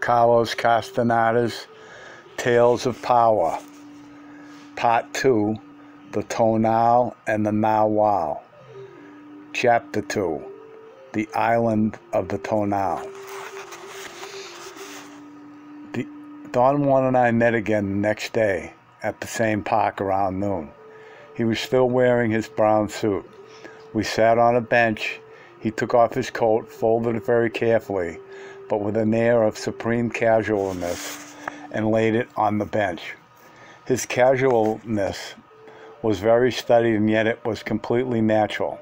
Carlos Castaneda's Tales of Power, Part 2, The Tonal and the Nagual, Chapter 2, The Island of the Tonal. Don Juan and I met again the next day at the same park around noon. He was still wearing his brown suit. We sat on a bench. He took off his coat, folded it very carefully, but with an air of supreme casualness, and laid it on the bench. His casualness was very studied, and yet it was completely natural.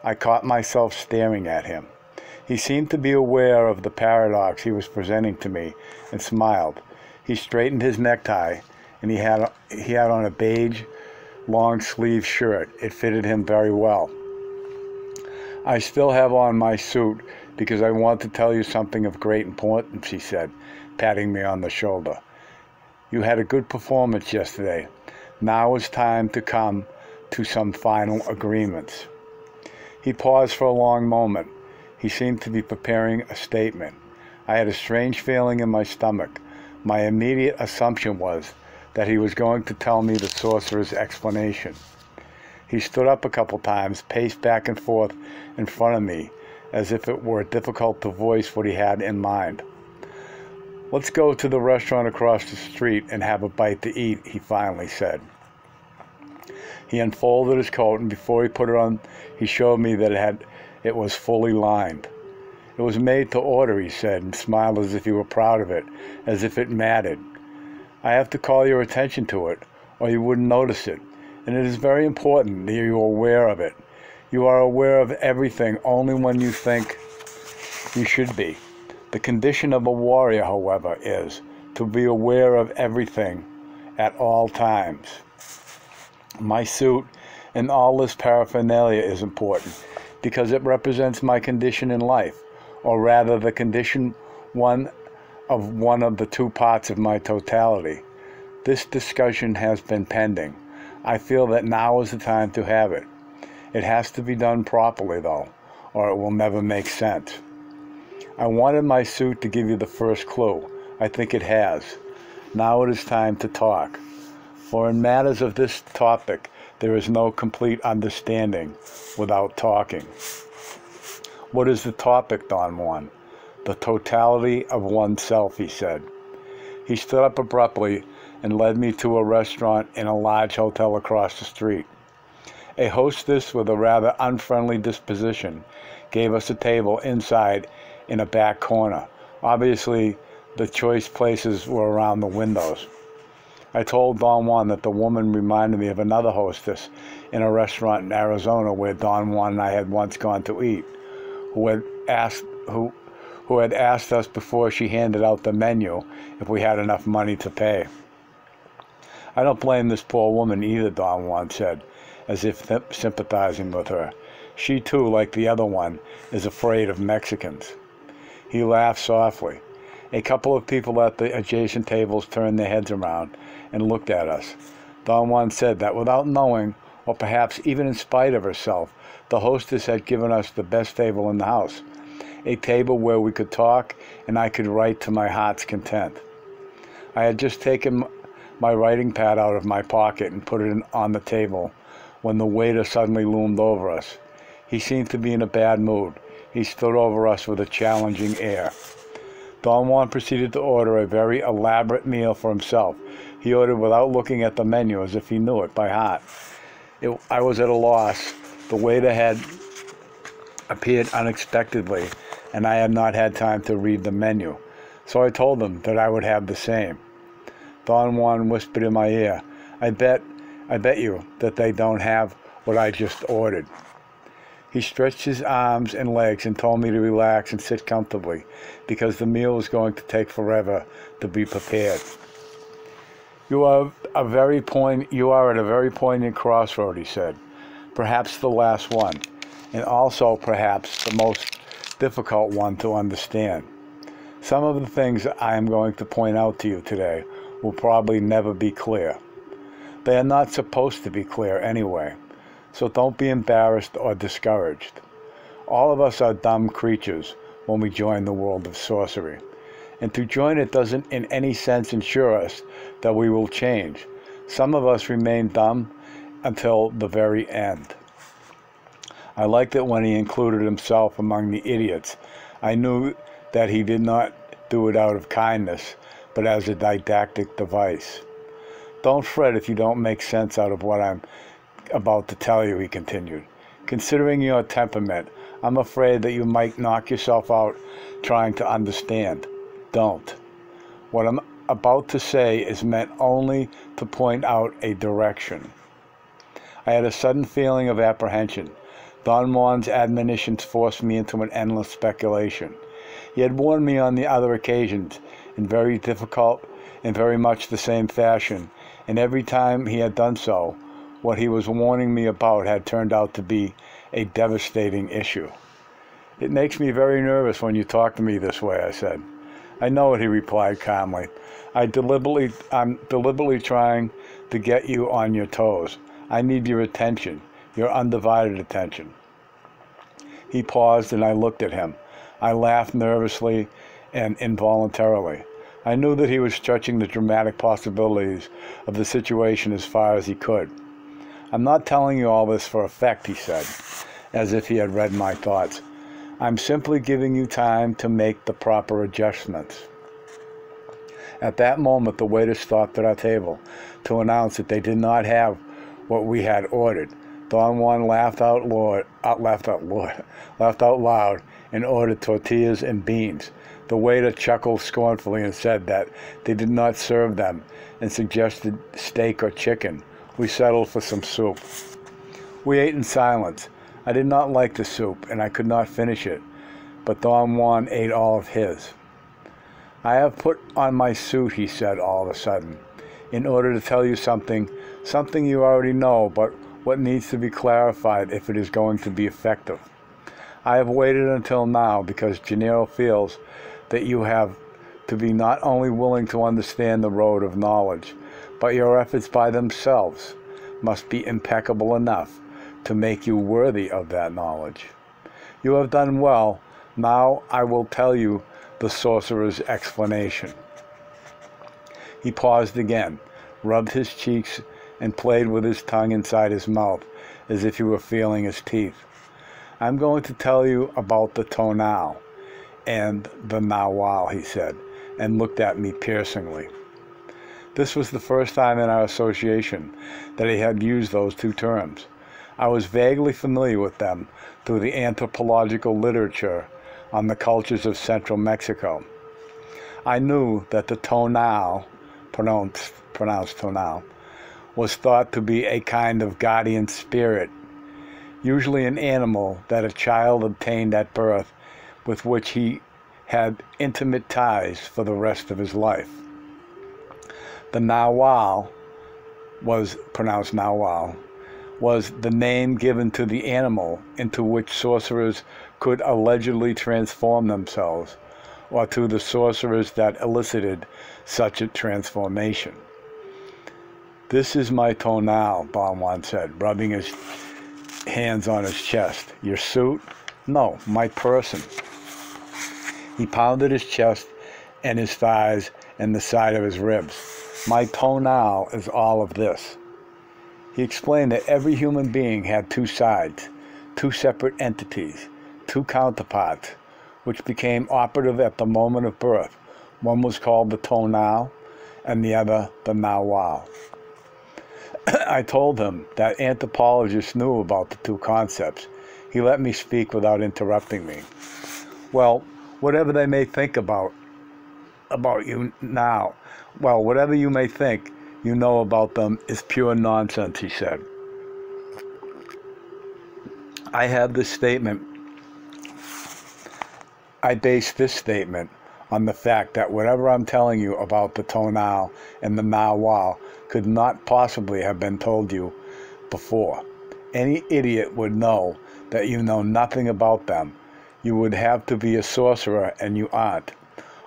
I caught myself staring at him. He seemed to be aware of the paradox he was presenting to me, and smiled. He straightened his necktie, and he had on a beige, long-sleeve shirt. It fitted him very well. I still have on my suit because I want to tell you something of great importance, he said, patting me on the shoulder. You had a good performance yesterday. Now it's time to come to some final agreements. He paused for a long moment. He seemed to be preparing a statement. I had a strange feeling in my stomach. My immediate assumption was that he was going to tell me the sorcerer's explanation. He stood up a couple times, paced back and forth in front of me, as if it were difficult to voice what he had in mind. Let's go to the restaurant across the street and have a bite to eat, he finally said. He unfolded his coat, and before he put it on, he showed me that it was fully lined. It was made to order, he said, and smiled as if he were proud of it, as if it mattered. I have to call your attention to it, or you wouldn't notice it, and it is very important that you are aware of it. You are aware of everything only when you think you should be. The condition of a warrior, however, is to be aware of everything at all times. My suit and all this paraphernalia is important because it represents my condition in life, or rather the condition one of the two parts of my totality. This discussion has been pending. I feel that now is the time to have it. It has to be done properly, though, or it will never make sense. I wanted my suit to give you the first clue. I think it has. Now it is time to talk. For in matters of this topic, there is no complete understanding without talking. What is the topic, Don Juan? The totality of oneself, he said. He stood up abruptly and led me to a restaurant in a large hotel across the street. A hostess with a rather unfriendly disposition gave us a table inside in a back corner. Obviously, the choice places were around the windows. I told Don Juan that the woman reminded me of another hostess in a restaurant in Arizona where Don Juan and I had once gone to eat, who had asked us before she handed out the menu if we had enough money to pay. I don't blame this poor woman either, Don Juan said, as if sympathizing with her. She too, like the other one, is afraid of Mexicans. He laughed softly. A couple of people at the adjacent tables turned their heads around and looked at us. Don Juan said that without knowing, or perhaps even in spite of herself, the hostess had given us the best table in the house, a table where we could talk and I could write to my heart's content. I had just taken my writing pad out of my pocket and put it on the table when the waiter suddenly loomed over us. He seemed to be in a bad mood. He stood over us with a challenging air. Don Juan proceeded to order a very elaborate meal for himself. He ordered without looking at the menu as if he knew it by heart. I was at a loss. The waiter had appeared unexpectedly, and I had not had time to read the menu. So I told him that I would have the same. Don Juan whispered in my ear, I bet you that they don't have what I just ordered. He stretched his arms and legs and told me to relax and sit comfortably because the meal was going to take forever to be prepared. You are at a very poignant crossroad, he said. Perhaps the last one, and also perhaps the most difficult one to understand. Some of the things I am going to point out to you today will probably never be clear. They are not supposed to be clear anyway, so don't be embarrassed or discouraged. All of us are dumb creatures when we join the world of sorcery, and to join it doesn't in any sense ensure us that we will change. Some of us remain dumb until the very end. I liked it when he included himself among the idiots. I knew that he did not do it out of kindness, but as a didactic device. Don't fret if you don't make sense out of what I'm about to tell you, he continued. Considering your temperament, I'm afraid that you might knock yourself out trying to understand. Don't. What I'm about to say is meant only to point out a direction. I had a sudden feeling of apprehension. Don Juan's admonitions forced me into an endless speculation. He had warned me on the other occasions in very difficult and very much the same fashion, and every time he had done so, what he was warning me about had turned out to be a devastating issue. It makes me very nervous when you talk to me this way, I said. I know it, he replied calmly. I'm deliberately trying to get you on your toes. I need your attention, your undivided attention. He paused and I looked at him. I laughed nervously and involuntarily. I knew that he was stretching the dramatic possibilities of the situation as far as he could. I'm not telling you all this for effect, he said, as if he had read my thoughts. I'm simply giving you time to make the proper adjustments. At that moment, the waiter stopped at our table to announce that they did not have what we had ordered. Don Juan laughed out loud and ordered tortillas and beans. The waiter chuckled scornfully and said that they did not serve them and suggested steak or chicken. We settled for some soup. We ate in silence. I did not like the soup, and I could not finish it, but Don Juan ate all of his. I have put on my suit, he said all of a sudden, in order to tell you something you already know, but what needs to be clarified if it is going to be effective. I have waited until now because Gennaro feels that you have to be not only willing to understand the road of knowledge, but your efforts by themselves must be impeccable enough to make you worthy of that knowledge. You have done well. Now I will tell you the sorcerer's explanation. He paused again, rubbed his cheeks, and played with his tongue inside his mouth as if he were feeling his teeth. I'm going to tell you about the Tonal and the Nagual, he said, and looked at me piercingly. This was the first time in our association that he had used those two terms. I was vaguely familiar with them through the anthropological literature on the cultures of central Mexico. I knew that the Tonal, pronounced Tonal, was thought to be a kind of guardian spirit, usually an animal that a child obtained at birth with which he had intimate ties for the rest of his life. The Nagual, pronounced Nagual, was the name given to the animal into which sorcerers could allegedly transform themselves, or to the sorcerers that elicited such a transformation. This is my Tonal, Don Juan said, rubbing his hands on his chest. Your suit? No, my person. He pounded his chest and his thighs and the side of his ribs. My Tonal is all of this. He explained that every human being had two sides, two separate entities, two counterparts, which became operative at the moment of birth. One was called the Tonal, and the other the Nagual. I told him that anthropologists knew about the two concepts. He let me speak without interrupting me. Well, whatever they may think about you now, whatever you may think you know about them is pure nonsense, he said. I base this statement on the fact that whatever I'm telling you about the Tonal and the Nagual could not possibly have been told you before. Any idiot would know that you know nothing about them. You would have to be a sorcerer, and you aren't.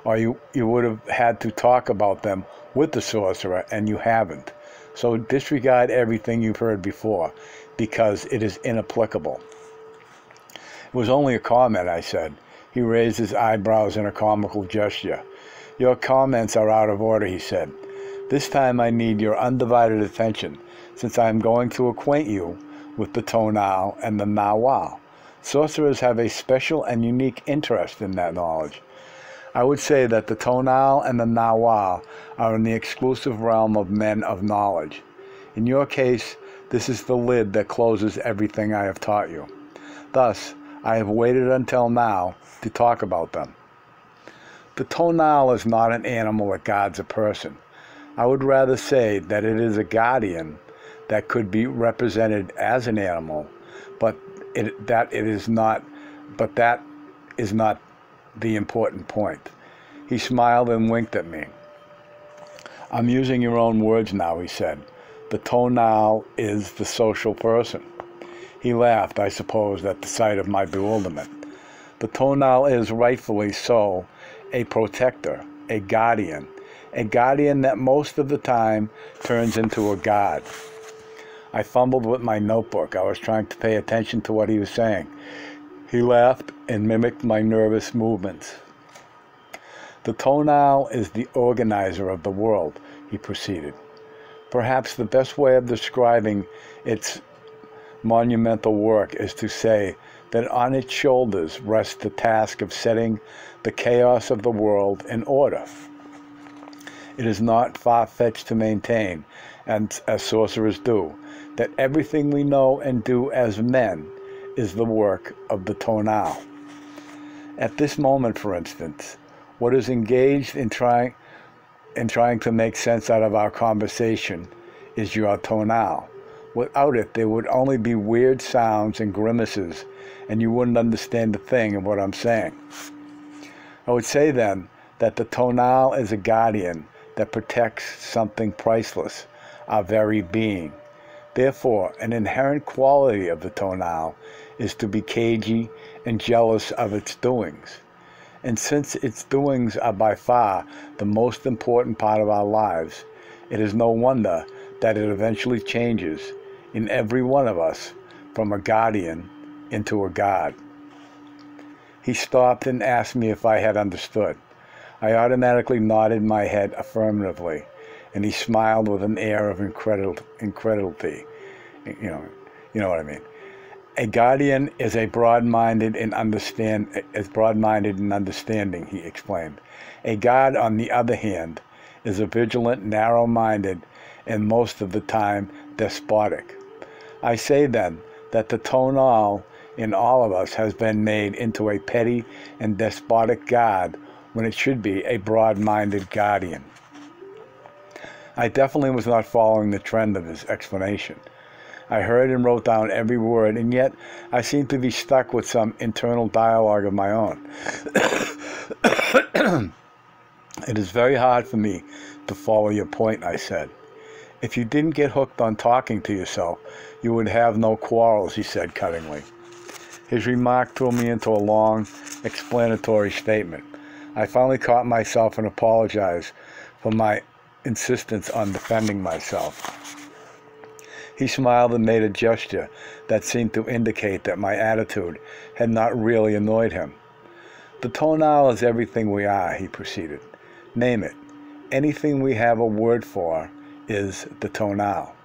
Or you would have had to talk about them with the sorcerer, and you haven't. So disregard everything you've heard before, because it is inapplicable. It was only a comment, I said. He raised his eyebrows in a comical gesture. Your comments are out of order, he said. This time I need your undivided attention, since I am going to acquaint you with the Tonal and the Nagual. Sorcerers have a special and unique interest in that knowledge. I would say that the Tonal and the Nagual are in the exclusive realm of men of knowledge. In your case, this is the lid that closes everything I have taught you. Thus, I have waited until now to talk about them. The Tonal is not an animal that guards a person. I would rather say that it is a guardian that could be represented as an animal, but that is not the important point. He smiled and winked at me. I'm using your own words now, he said. The Tonal is the social person. He laughed, I suppose, at the sight of my bewilderment. The Tonal is, rightfully so, a protector, a guardian that most of the time turns into a god. I fumbled with my notebook. I was trying to pay attention to what he was saying. He laughed and mimicked my nervous movements. The Tonal is the organizer of the world, he proceeded. Perhaps the best way of describing its monumental work is to say that on its shoulders rests the task of setting the chaos of the world in order. It is not far-fetched to maintain, and as sorcerers do, that everything we know and do as men is the work of the Tonal. At this moment, for instance, what is engaged in trying to make sense out of our conversation is your Tonal. Without it, there would only be weird sounds and grimaces, and you wouldn't understand a thing of what I'm saying. I would say then that the Tonal is a guardian that protects something priceless, our very being. Therefore, an inherent quality of the Tonal is to be cagey and jealous of its doings. And since its doings are by far the most important part of our lives, it is no wonder that it eventually changes in every one of us from a guardian into a god. He stopped and asked me if I had understood. I automatically nodded my head affirmatively, and he smiled with an air of incredulity. You know what I mean. A guardian is broad-minded in understanding, he explained. A god, on the other hand, is a vigilant, narrow-minded, and most of the time despotic. I say then that the Tonal in all of us has been made into a petty and despotic god when it should be a broad-minded guardian. I definitely was not following the trend of his explanation. I heard and wrote down every word, and yet I seemed to be stuck with some internal dialogue of my own. It is very hard for me to follow your point, I said. If you didn't get hooked on talking to yourself, you would have no quarrels, he said cuttingly. His remark threw me into a long, explanatory statement. I finally caught myself and apologized for my insistence on defending myself. He smiled and made a gesture that seemed to indicate that my attitude had not really annoyed him. The Tonal is everything we are, he proceeded. Name it. Anything we have a word for is the Tonal.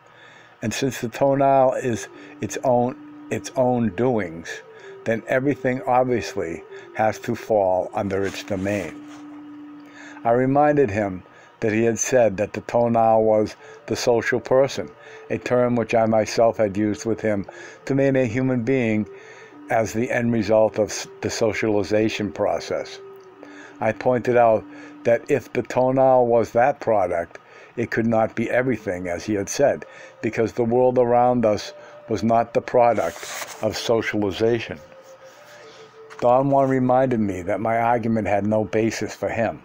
And since the Tonal is its own doings, then everything obviously has to fall under its domain. I reminded him that he had said that the Tonal was the social person, a term which I myself had used with him to mean a human being as the end result of the socialization process. I pointed out that if the Tonal was that product, it could not be everything, as he had said, because the world around us was not the product of socialization. Don Juan reminded me that my argument had no basis for him,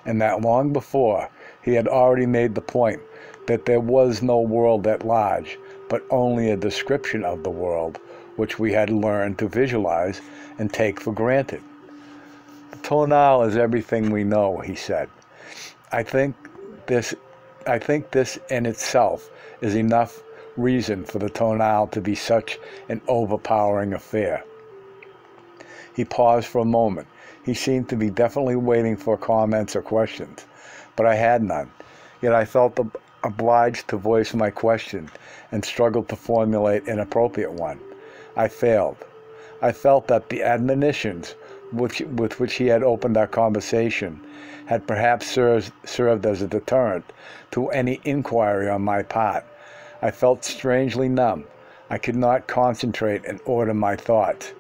and that long before he had already made the point that there was no world at large, but only a description of the world, which we had learned to visualize and take for granted. The Tonal is everything we know, he said. I think this in itself is enough reason for the Tonal to be such an overpowering affair. He paused for a moment. He seemed to be definitely waiting for comments or questions, but I had none. Yet I felt obliged to voice my question and struggled to formulate an appropriate one. I failed. I felt that the admonitions with which he had opened our conversation had perhaps served as a deterrent to any inquiry on my part. I felt strangely numb. I could not concentrate and order my thoughts.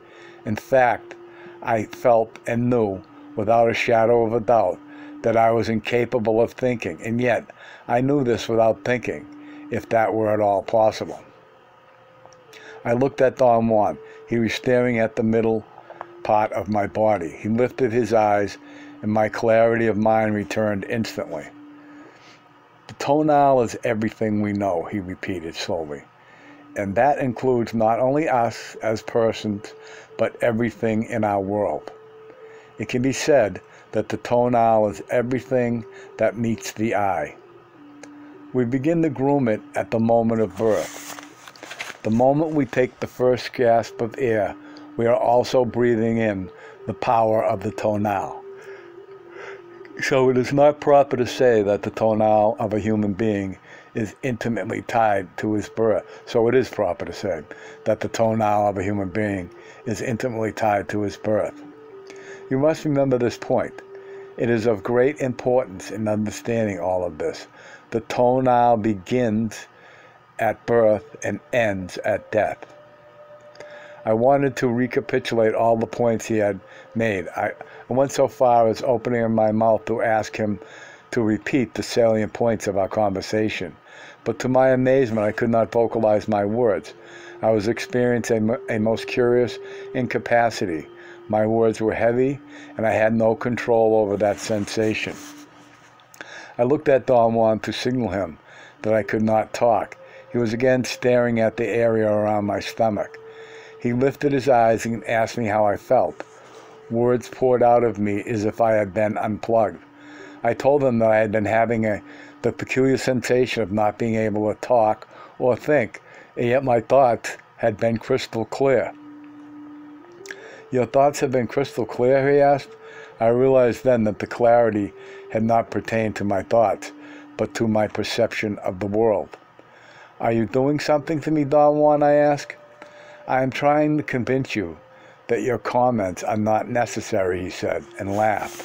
In fact, I felt and knew, without a shadow of a doubt, that I was incapable of thinking, and yet I knew this without thinking, if that were at all possible. I looked at Don Juan. He was staring at the middle part of my body. He lifted his eyes, and my clarity of mind returned instantly. The tonal is everything we know, he repeated slowly. And that includes not only us as persons, but everything in our world. It can be said that the tonal is everything that meets the eye. We begin to groom it at the moment of birth. The moment we take the first gasp of air, we are also breathing in the power of the tonal. So it is not proper to say that the tonal of a human being is intimately tied to his birth. So it is proper to say that the tonal of a human being is intimately tied to his birth. You must remember this point. It is of great importance in understanding all of this. The tonal begins at birth and ends at death. I wanted to recapitulate all the points he had made. I went so far as opening my mouth to ask him to repeat the salient points of our conversation. But to my amazement, I could not vocalize my words. I was experiencing a most curious incapacity. My words were heavy, and I had no control over that sensation. I looked at Don Juan to signal him that I could not talk. He was again staring at the area around my stomach. He lifted his eyes and asked me how I felt. Words poured out of me as if I had been unplugged. I told him that I had been having the peculiar sensation of not being able to talk or think, and yet my thoughts had been crystal clear. Your thoughts have been crystal clear, he asked. I realized then that the clarity had not pertained to my thoughts, but to my perception of the world. Are you doing something to me, Don Juan? I asked. I am trying to convince you that your comments are not necessary, he said, and laughed.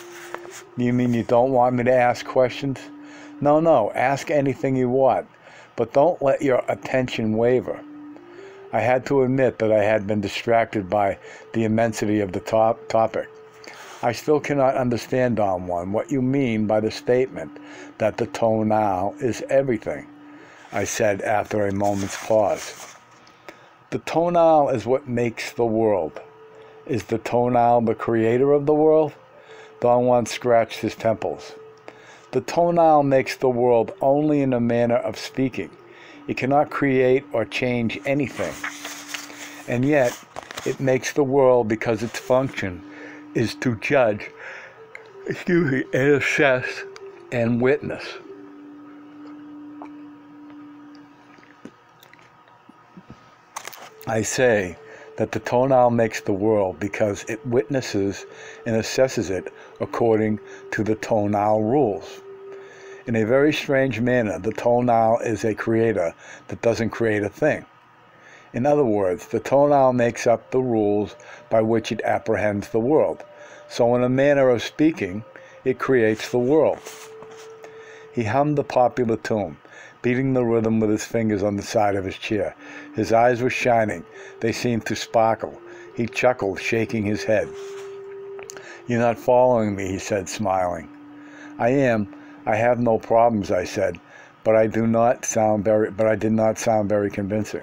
You mean you don't want me to ask questions? No, ask anything you want, but don't let your attention waver. I had to admit that I had been distracted by the immensity of the topic. I still cannot understand, Don Juan, what you mean by the statement that the tonal is everything, I said after a moment's pause. The tonal is what makes the world. Is the tonal the creator of the world? Don Juan scratched his temples. The tonal makes the world only in a manner of speaking. It cannot create or change anything. And yet, it makes the world because its function is to judge, and assess, and witness. I say that the tonal makes the world because it witnesses and assesses it according to the tonal rules. In a very strange manner, the tonal is a creator that doesn't create a thing. In other words, the tonal makes up the rules by which it apprehends the world. So in a manner of speaking, it creates the world. He hummed the popular tune, beating the rhythm with his fingers on the side of his chair. His eyes were shining. They seemed to sparkle. He chuckled, shaking his head. You're not following me, he said, smiling. I am. I have no problems, I said, but I did not sound very convincing.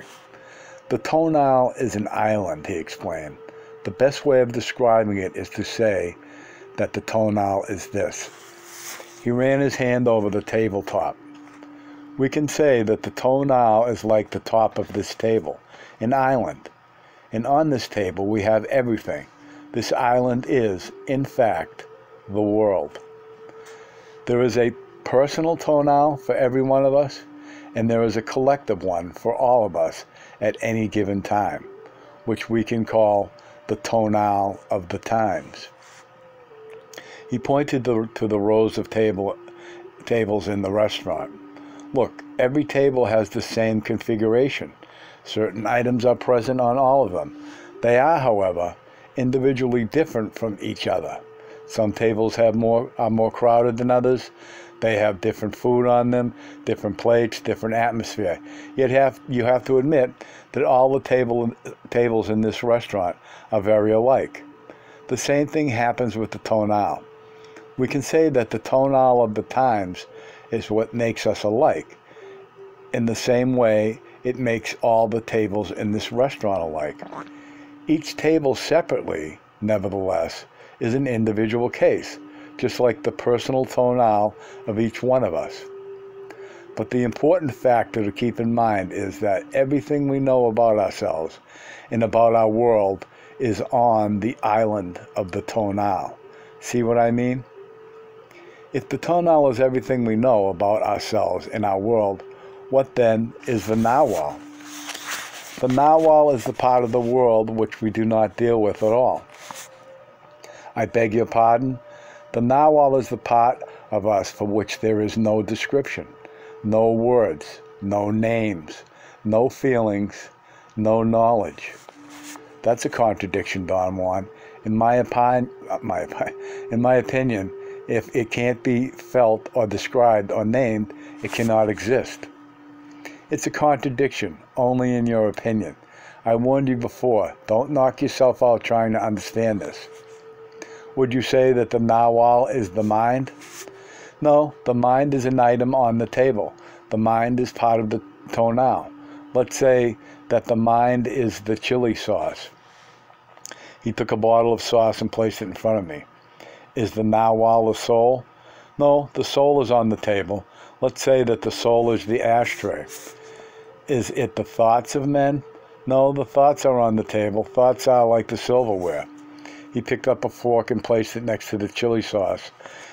The tonal is an island, he explained. The best way of describing it is to say that the tonal is this. He ran his hand over the tabletop. We can say that the tonal is like the top of this table, an island. And on this table we have everything. This island is, in fact, the world. There is a personal tonal for every one of us, and there is a collective one for all of us at any given time, which we can call the tonal of the times. He pointed to the rows of tables in the restaurant. Look, every table has the same configuration. Certain items are present on all of them. They are, however, individually different from each other. Some tables are more crowded than others. They have different food on them, different plates, different atmosphere. Yet you have to admit that all the tables in this restaurant are very alike. The same thing happens with the tonal. We can say that the tonal of the times is what makes us alike. In the same way, it makes all the tables in this restaurant alike. Each table separately, nevertheless, is an individual case, just like the personal tonal of each one of us. But the important factor to keep in mind is that everything we know about ourselves and about our world is on the island of the tonal. See what I mean? If the tonal is everything we know about ourselves and our world, what then is the Nagual? The Nagual is the part of the world which we do not deal with at all. I beg your pardon? The Nagual is the part of us for which there is no description, no words, no names, no feelings, no knowledge. That's a contradiction, Don Juan. In my opinion, if it can't be felt or described or named, it cannot exist. It's a contradiction, only in your opinion. I warned you before, don't knock yourself out trying to understand this. Would you say that the Nagual is the mind? No, the mind is an item on the table. The mind is part of the tonal. Let's say that the mind is the chili sauce. He took a bottle of sauce and placed it in front of me. Is the Nagual the soul? No, the soul is on the table. Let's say that the soul is the ashtray. Is it the thoughts of men? No, the thoughts are on the table. Thoughts are like the silverware. He picked up a fork and placed it next to the chili sauce,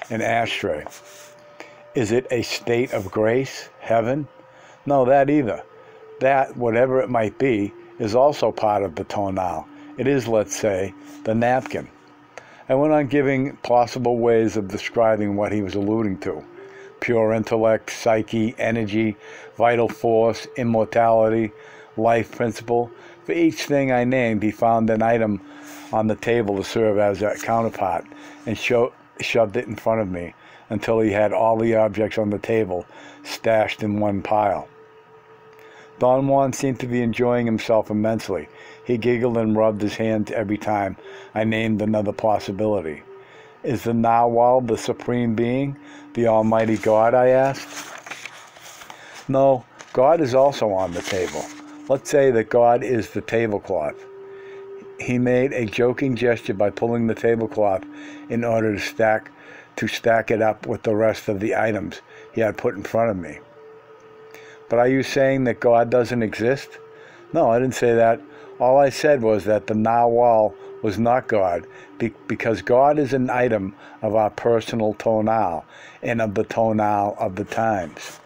an ashtray. Is it a state of grace, heaven? No, that either. That, whatever it might be, is also part of the tonal. It is, let's say, the napkin. I went on giving possible ways of describing what he was alluding to. Pure intellect, psyche, energy, vital force, immortality, life principle. For each thing I named, he found an item on the table to serve as a counterpart and shoved it in front of me until he had all the objects on the table stashed in one pile. Don Juan seemed to be enjoying himself immensely. He giggled and rubbed his hands every time I named another possibility. Is the Nagual the Supreme Being, the Almighty God, I asked? No, God is also on the table. Let's say that God is the tablecloth. He made a joking gesture by pulling the tablecloth in order to stack it up with the rest of the items he had put in front of me. But are you saying that God doesn't exist? No, I didn't say that. All I said was that the Nagual was not God, because God is an item of our personal tonal and of the tonal of the times.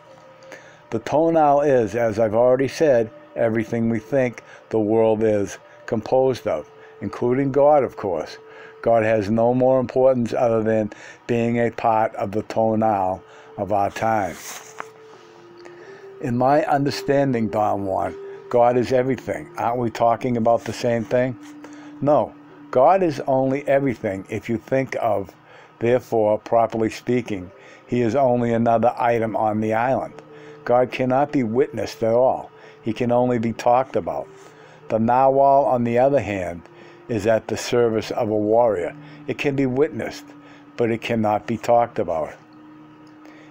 The tonal is, as I've already said, everything we think the world is composed of, including God, of course. God has no more importance other than being a part of the tonal of our time. In my understanding, Don Juan, God is everything. Aren't we talking about the same thing? No, God is only everything if you think of, therefore, properly speaking, he is only another item on the island. God cannot be witnessed at all. He can only be talked about. The Nagual, on the other hand, is at the service of a warrior. It can be witnessed, but it cannot be talked about.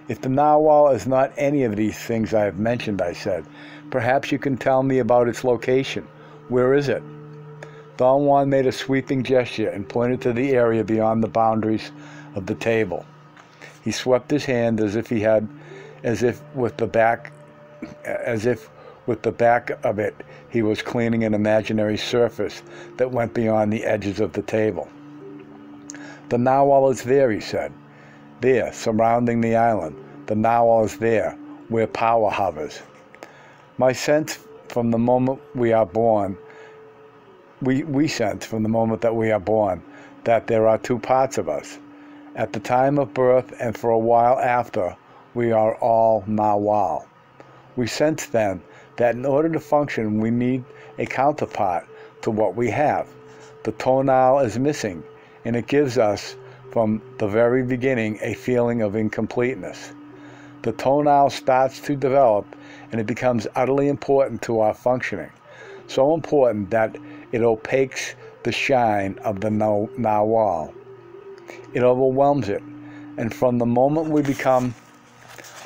If the Nagual is not any of these things I have mentioned, I said, perhaps you can tell me about its location. Where is it? Don Juan made a sweeping gesture and pointed to the area beyond the boundaries of the table. He swept his hand as if with the back of it he was cleaning an imaginary surface that went beyond the edges of the table. The Nagual is there, he said. There, surrounding the island. The Nagual is there, where power hovers. My sense from the moment we are born, we sense from the moment that we are born, that there are two parts of us. At the time of birth and for a while after, we are all Nagual. We sense then that in order to function, we need a counterpart to what we have. The tonal is missing, and it gives us, from the very beginning, a feeling of incompleteness. The tonal starts to develop, and it becomes utterly important to our functioning. So important that it opaques the shine of the Nagual. It overwhelms it, and from the moment we become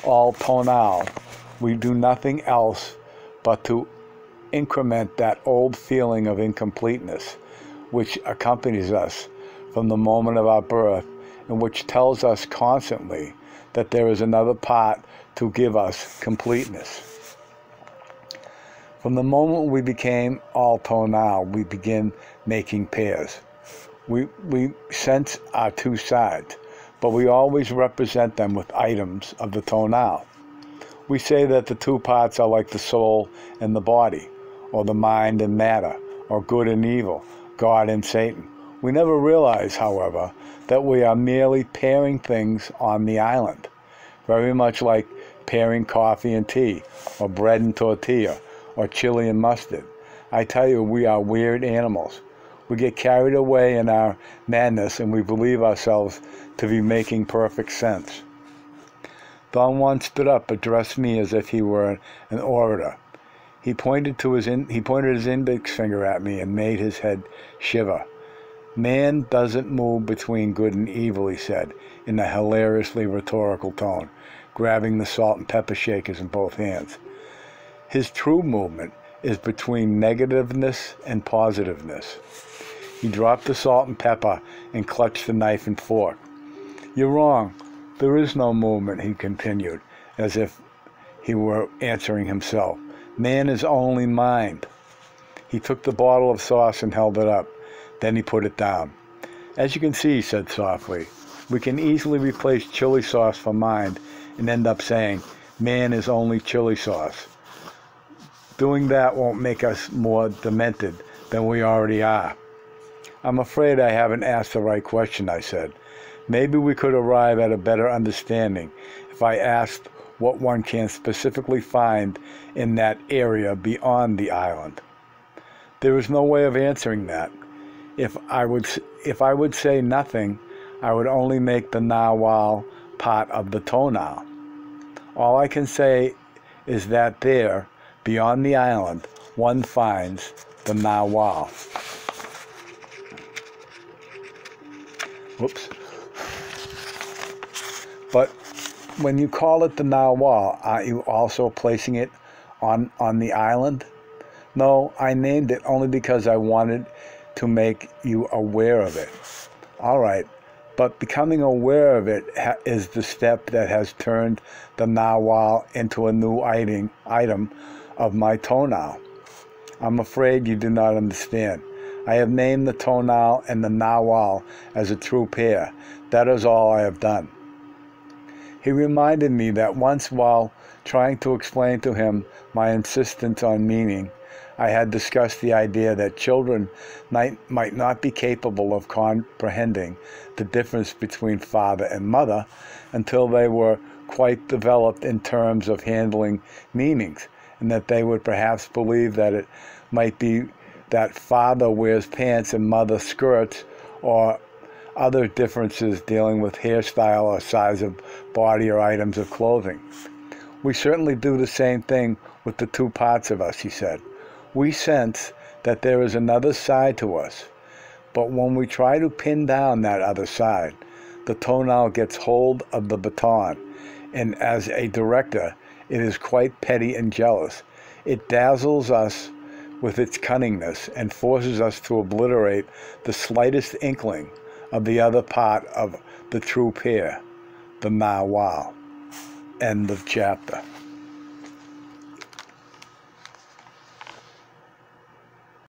all tonal, we do nothing else but to increment that old feeling of incompleteness which accompanies us from the moment of our birth, and which tells us constantly that there is another part to give us completeness. From the moment we became all tonal, we begin making pairs. We sense our two sides, but we always represent them with items of the tonal. We say that the two parts are like the soul and the body, or the mind and matter, or good and evil, God and Satan. We never realize, however, that we are merely pairing things on the island, very much like pairing coffee and tea, or bread and tortilla, or chili and mustard. I tell you, we are weird animals. We get carried away in our madness, and we believe ourselves to be making perfect sense. Don Juan stood up, addressed me as if he were an orator. He pointed his index finger at me and made his head shiver. Man doesn't move between good and evil, he said, in a hilariously rhetorical tone, grabbing the salt and pepper shakers in both hands. His true movement is between negativeness and positiveness. He dropped the salt and pepper and clutched the knife and fork. You're wrong. There is no movement, he continued, as if he were answering himself. Man is only mind. He took the bottle of sauce and held it up. Then he put it down. As you can see, he said softly, we can easily replace chili sauce for mind and end up saying, man is only chili sauce. Doing that won't make us more demented than we already are. I'm afraid I haven't asked the right question, I said. Maybe we could arrive at a better understanding if I asked what one can specifically find in that area beyond the island. There is no way of answering that. If I would say nothing, I would only make the Nagual part of the tonal. All I can say is that there, beyond the island, one finds the Nagual. Whoops. But when you call it the Nagual, aren't you also placing it on the island? No, I named it only because I wanted to make you aware of it. All right, but becoming aware of it is the step that has turned the Nagual into a new item of my tonal. I'm afraid you do not understand. I have named the tonal and the Nagual as a true pair. That is all I have done. He reminded me that once, while trying to explain to him my insistence on meaning, I had discussed the idea that children might not be capable of comprehending the difference between father and mother until they were quite developed in terms of handling meanings, and that they would perhaps believe that it might be that father wears pants and mother skirts, or other differences dealing with hairstyle or size of body or items of clothing. We certainly do the same thing with the two parts of us, he said. We sense that there is another side to us, but when we try to pin down that other side, the tonal gets hold of the baton, and as a director, it is quite petty and jealous. It dazzles us with its cunningness and forces us to obliterate the slightest inkling of the other part of the true pair, the Nagual. End of chapter.